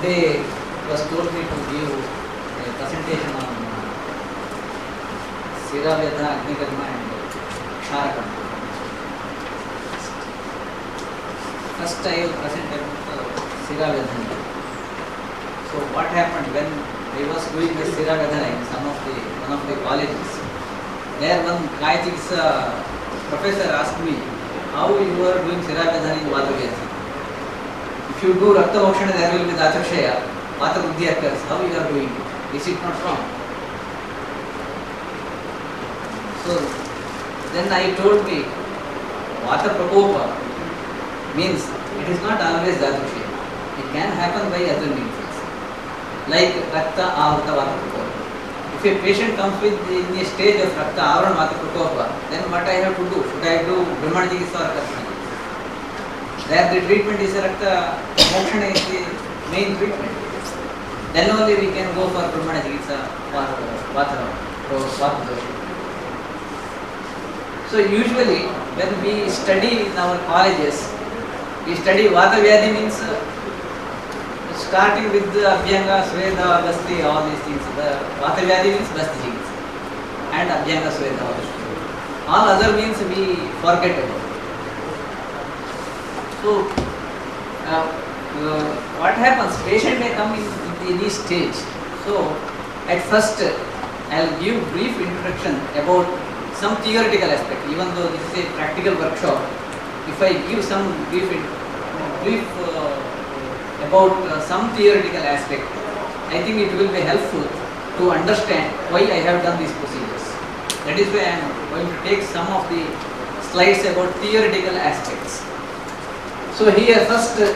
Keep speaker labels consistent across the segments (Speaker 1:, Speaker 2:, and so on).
Speaker 1: today it was told me to give a presentation on Siravyadha, Agnikarma and Ksharakam. First I will present about Siravyadha. So what happened when I was doing the Siravyadha in one of the colleges? There one Kaya professor asked me, how you are doing Siravyadha in Vatavyadha? If you do Rakta Mokshana, there will be Datakshaya, Vata Buddhi occurs. How you are doing it? Is it not wrong? So then I told me, Vata Prakopa means it is not always Datakshaya. It can happen by other means. Like Rakta Avrata Vata Prakopa. If a patient comes with in a stage of Rakta Avrana Vata Prakopa, then what I have to do? Should I do Brahmana Chikitsa or Karshana? There the treatment is Rakta Mokshana is the main treatment. Then only we can go for Brahmana Chikitsa or Vata Dosha. So usually when we study in our colleges, we study Vata Vyadhi means starting with the Abhyanga, Sweda, Basti, all these things. The Vata Vyadhi means Basti Chikitsa and Abhyanga, Sweda. All other means we forget about. So what happens? Patient may come in this stage. So at first I will give brief introduction about some theoretical aspect. Even though this is a practical workshop, if I give some brief about some theoretical aspect, I think it will be helpful to understand why I have done these procedures. That is why I am going to take some of the slides about theoretical aspects. So here first this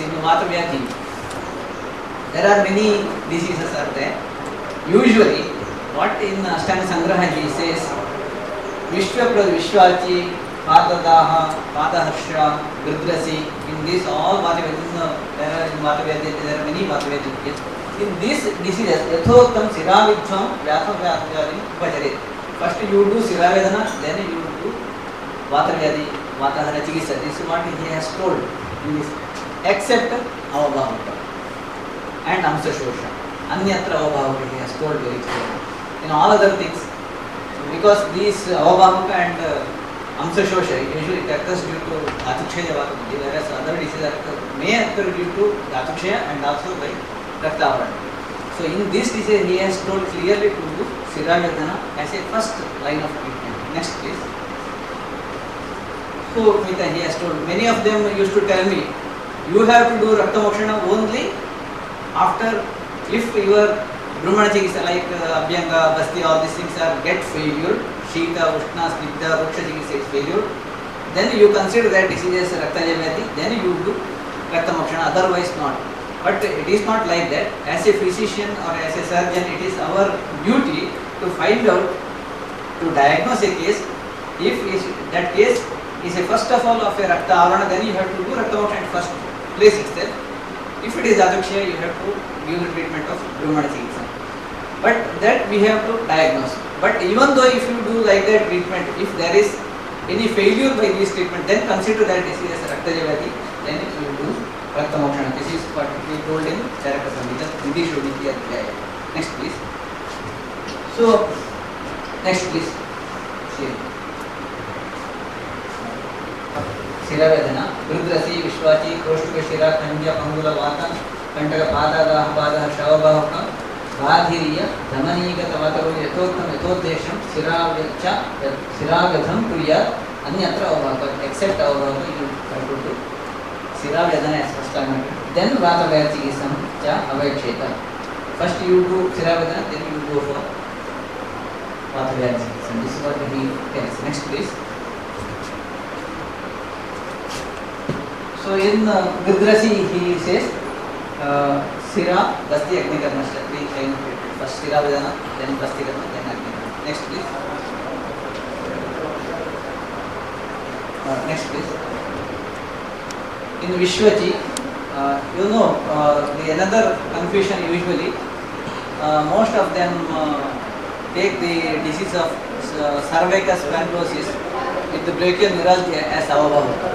Speaker 1: in Vata Vyadhi, there are many diseases are there. Usually what in Ashtanga Sangraha he says, Vishwa Vishwachi, Padadaha, Padaharsha, Gridrasi. In this all Vata Vyadhi, there are many Vata Vyadhi. In this diseases, Yathottam Siravidham Vyatha Vyadhi Upajaret. First you do Siravedana, then you do Vata Vyadhi, Vatahara Chikitsa. This is what he has told in this. Except Avabhavaka and Amsa Shosha. Anyatra Avabhavaka he has told very clearly. In all other things, because these Avabhavaka and Amsa Shosha usually occurs due to Dhatukshaya Vata Buddhi, whereas other diseases may occur due to Dhatukshaya and also by Rakta Avrana. So in this disease he has told clearly to do Siravyadhana as a first line of treatment. Next please. So he has told, many of them used to tell me, you have to do Rakta Mokshana only after, if your Brahmana Chikitsa like Abhyanga, Basti, all these things are get failure, Shita, Ushna, Snigdha, Ruksha Chikitsa is failure, then you consider that disease as Rakta Vyadhi, then you do Rakta Mokshana, otherwise not. But it is not like that. As a physician or as a surgeon, it is our duty to find out, to diagnose a case. If that case is a first of all of a Rakta Avrana, then you have to do Rakta Mokshana at first place itself. If it is Dhatukshaya, you have to give the treatment of Brahmana Chikitsa. But that we have to diagnose. But even though if you do like that treatment, if there is any failure by this treatment, then consider that disease as Rakta Vyadhi, then you do Rakta Mokshana. This is what we told in Charaka Samhita, Vidhi Shodhiti Adhyaya. Next please. So, next please. Siravedana, Gridrasi, Vishwachi, Kroshtuka Shira, Kanja, Pangula Vata, Kantaka Padadaha, Padaha, Shavabhavaka, Vadhiriya, Dhamaniga, Tavataru, Yathotam, Yathodesham, Siravedham, Priya, Anyatra Avavaka, except Avavaka, you have to do Siravedana as first time. Then Vata Vyadhisam, Cha, Avaksheta. First you do Siravedana, then you go for Vata Vyadhisam. This is what he tells. Next please. So in Gridrasi he says Sira, Basti, Agnikarma, three kind of treatment. First Siravedana, then Basti Karma, then Agnikarma. Next please. Next please. In Vishwachi, the another confusion usually, most of them take the disease of cervical spondylosis with the brachial neuralgia as Avabhavaka.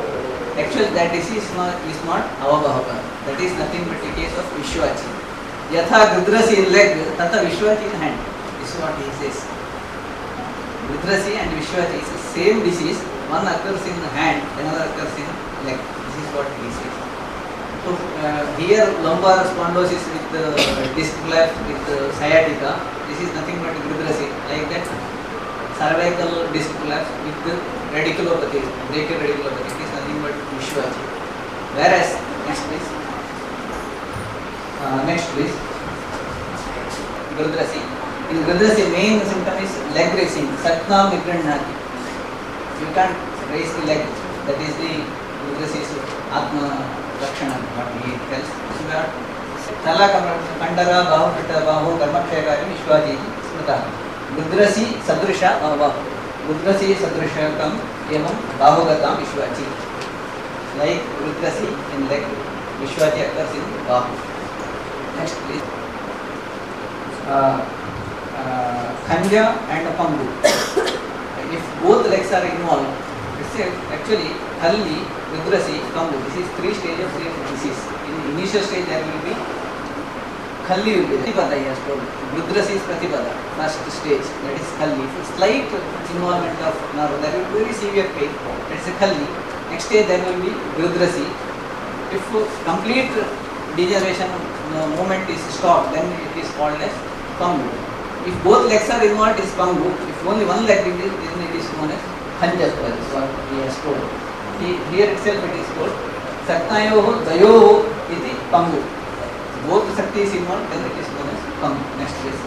Speaker 1: Actually, that disease is not avabhava. That is nothing but a case of Vishwachi. Yatha Grudrasi in leg, Tata Vishwachi in hand. This is what he says. Grudrasi and Vishwachi is the same disease. One occurs in hand, another occurs in leg. This is what he says. So here lumbar spondylosis with disc collapse with sciatica. This is nothing but Grudrasi. Like that, cervical disc collapse with radiculopathy, brachial radiculopathy. It is nothing but Vishwachi. Whereas next please, Grudrasi. In Grudrasi, main symptom is leg raising. Satnam Nigranati. You can't raise the leg. That is the Grudrasi's Atma Rakshana. What he tells. Tala Kandara Bahu Pitta Bahu Karmakshayakari Vishwaji Smrita. Grudrasi Sadrisha Bahu. Grudrasi Sadrisha Kam Evam Bahugatam Vishwaji. Like Grudrasi in leg, Vishwaji occurs in Bahu. Next please. Khanja and Pangu. If both legs are involved, actually Halli, Grudrasi, Pangu. This is 3 stages of disease. In the initial stage there will be Khalli will be Pratipada, he has told. Grudrasi is Pratipada, first stage, that is Khalli. Slight involvement of nerve, there will be very severe pain, that is a Khalli. Next stage there will be Grudrasi. If complete degeneration movement is stopped, then it is called as Pangu. If both legs are involved, it is Pangu. If only one leg is, then it is known as Khanjatva. That is what he has told. Here itself it is called Satnayoho Dayoho iti Pangu. Both Sakti is involved, then it is known as Pangu. Next please.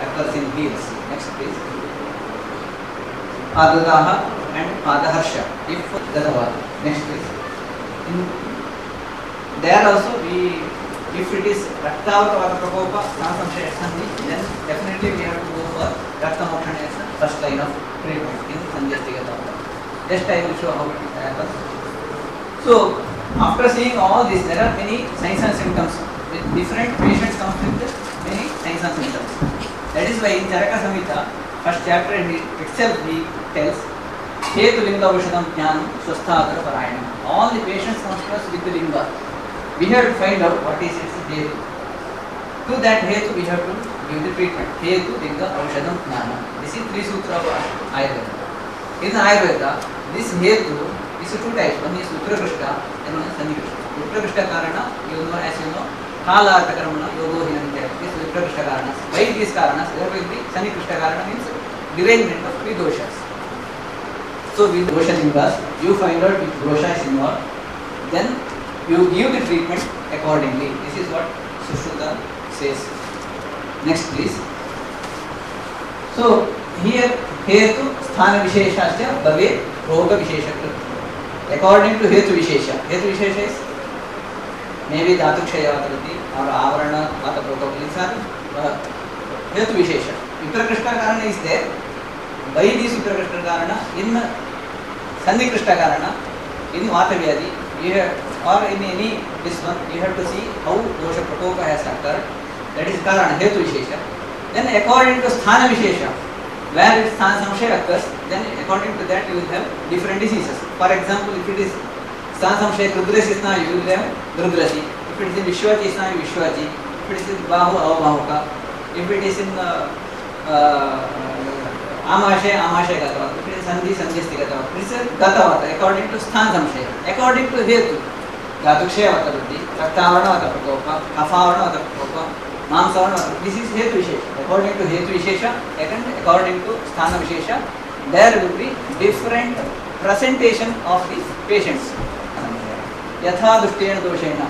Speaker 1: Occurs in heels. Next please. Adadaha and Adaharsha. If Gadavada. Next please. There also if it is Raktavata Prakopa, Sansamshaya Sandhi, then definitely we have to go for Raktamokshana as the first line of treatment in Sanjastigata. Just I will show how it happens. So, after seeing all this, there are many signs and symptoms. With different patients comes with many signs and symptoms. That is why in Charaka Samhita, first chapter itself he tells, Hetu Linga Vishadam Jnanam Swasthatara Parayanam. All the patients come to us with the Linga. We have to find out what is its Hetu. To that Hetu we have to give the treatment. Hetu Linga Vishadam Jnanam. This is 3 Sutra of Ayurveda. In Ayurveda, this Hetu is 2 types. One is Uttarakrishta and one is Sannikrishta. Uttarakrishta Karana, you know, as you know, Kala Artakaramana, Yogo Hinante. This is Uttarakrishta Karanas. By these Karanas, there will be Sannikrishta Karana means derangement of 3 doshas. So with dosha lingas, you find out which dosha is involved, then you give the treatment accordingly. This is what Sushruta says. Next please. So here Hetu Sthana Visheshasya Bhave Roga Visheshakrit. According to Hetu Vishesha. Hetu Vishesha is maybe Dhatu Kshaya Vatarati or Avarana Vata Protocol. These are Hetu Vishesha. Viprakrishta Karana is there. By this Viprakrishta Karana, in Sannikrishta Karana, in Vata Vyadi, you have, or in any this one, you have to see how dosha prakopa has occurred. That is Karana, Hetu Vishesha. Then according to Sthana Vishesha, where its Sthana Samshaya occurs, then according to that you will have different diseases. For example, if it is Sthana Samshaya Grudrasi Sthana, you will have Grudrasi. If it is in Vishwaji Sthana, Vishwaji. If it is in Bahu, Avabahuka. If it is in Amashaya, Amashaya Gatavata. If it is Sandhi, Sandhyasti Gatavata. This is Gatavata according to Sthana Samshaya. According to Hetu, Dhatukshaya Vatavati, Raktavarana Vata Prakopa, Kafavarana Vata Prakopa, Mamsavarana Vata. This is Hetu Vishesha. According to Hetu Vishesha and according to Sthana Vishesha, there will be different presentation of the patients. Yatha Dushtena Doshena.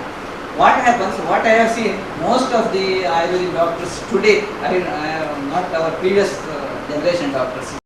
Speaker 1: What happens, what I have seen, most of the Ayurvedic doctors today, not our previous generation doctors,